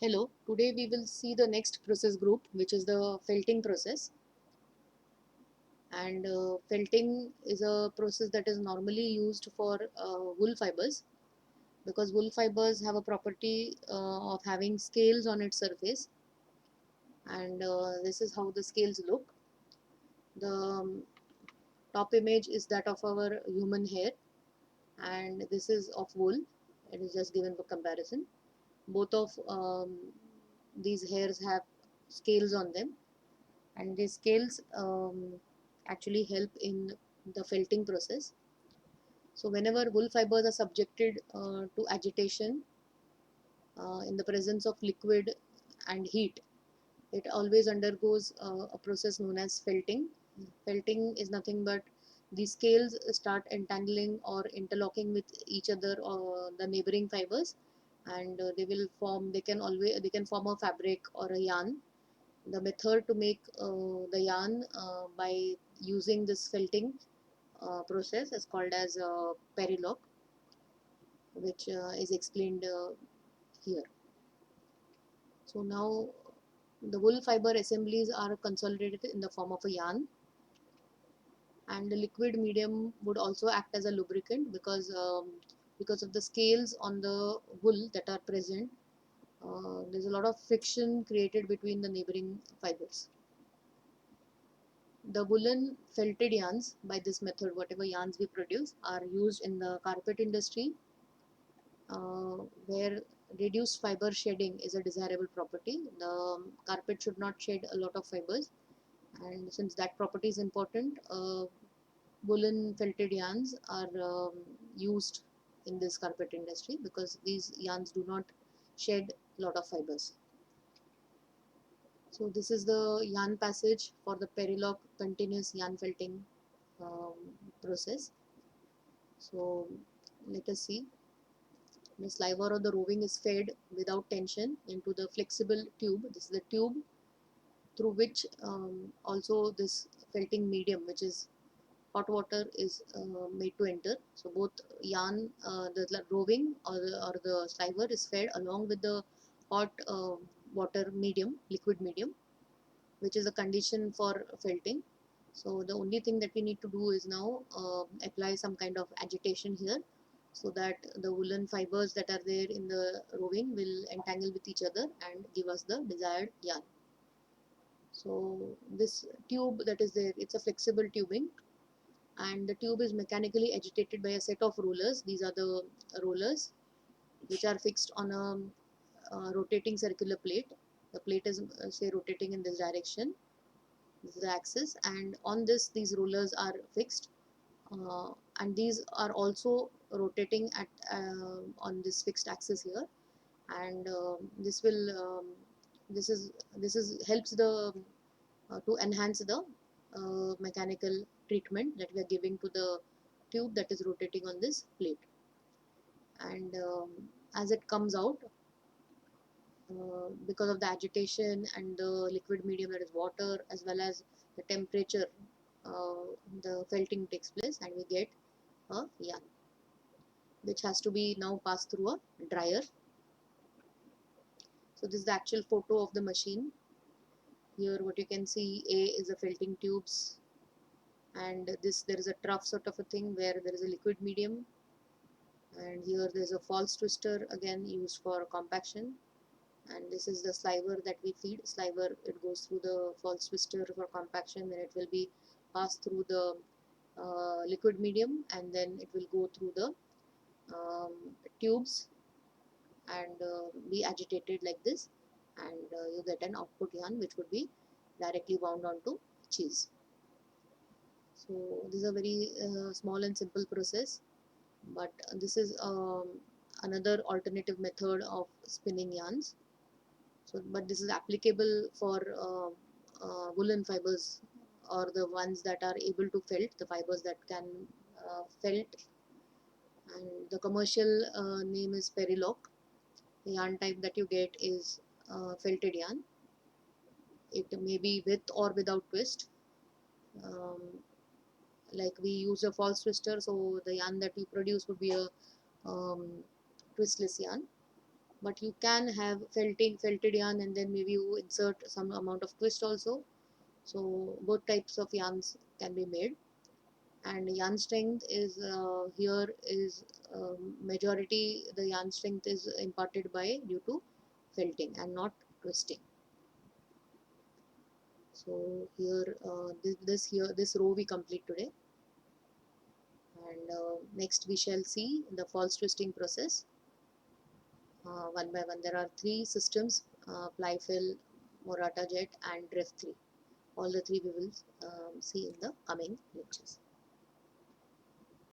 Hello, today we will see the next process group, which is the felting process. And felting is a process that is normally used for wool fibers, because wool fibers have a property of having scales on its surface, and this is how the scales look. The top image is that of our human hair, and this is of wool. It is just given for comparison. Both of these hairs have scales on them, and these scales actually help in the felting process. So whenever wool fibers are subjected to agitation in the presence of liquid and heat, it always undergoes a process known as felting. Felting is nothing but the scales start entangling or interlocking with each other or the neighboring fibers, and they can form a fabric or a yarn. The method to make the yarn by using this felting process is called as perilock, which is explained here. So now the wool fiber assemblies are consolidated in the form of a yarn, and the liquid medium would also act as a lubricant, because of the scales on the wool that are present. There's a lot of friction created between the neighboring fibers. The woolen felted yarns, by this method, whatever yarns we produce, are used in the carpet industry, where reduced fiber shedding is a desirable property. The carpet should not shed a lot of fibers, and since that property is important, woolen felted yarns are used in this carpet industry because these yarns do not shed a lot of fibers. So this is the yarn passage for the perilock continuous yarn felting um, process. So let us see. The sliver or the roving is fed without tension into the flexible tube. This is the tube through which also this felting medium, which is hot water, is made to enter. So both yarn, the roving or the sliver is fed along with the hot water medium, liquid medium, which is a condition for felting. So the only thing that we need to do is now apply some kind of agitation here, so that the woolen fibers that are there in the roving will entangle with each other and give us the desired yarn. So this tube that is there, it's a flexible tubing, and the tube is mechanically agitated by a set of rollers. These are the rollers which are fixed on a rotating circular plate. The plate is say rotating in this direction. This is the axis, and on this these rollers are fixed, and these are also rotating at on this fixed axis here, and this will this is helps the to enhance the mechanical treatment that we are giving to the tube that is rotating on this plate. And as it comes out, because of the agitation and the liquid medium, that is water, as well as the temperature, uh, the felting takes place and we get a yarn, which has to be now passed through a dryer. So this is the actual photo of the machine. Here what you can see, A is the felting tubes, and this there is a trough sort of a thing where there is a liquid medium, and here there is a false twister again used for compaction, and this is the sliver that we feed. Sliver, it goes through the false twister for compaction, then it will be passed through the liquid medium, and then it will go through the um, tubes and be agitated like this, and you get an output yarn which would be directly wound onto cheese. So this is a very small and simple process, but this is another alternative method of spinning yarns. So but this is applicable for woolen fibers, or the ones that are able to felt, the fibers that can felt, and the commercial name is perilock. The yarn type that you get is felted yarn. It may be with or without twist. Um, like we use a false twister, so the yarn that we produce would be a twistless yarn. but you can have felted yarn, and then maybe you insert some amount of twist also. So both types of yarns can be made. And yarn strength is here is majority the yarn strength is imparted by due to felting and not twisting. So here this row we complete today, and next we shall see the false twisting process one by one. There are three systems: ply fill, Morata jet, and drift 3. All the three we will see in the coming lectures.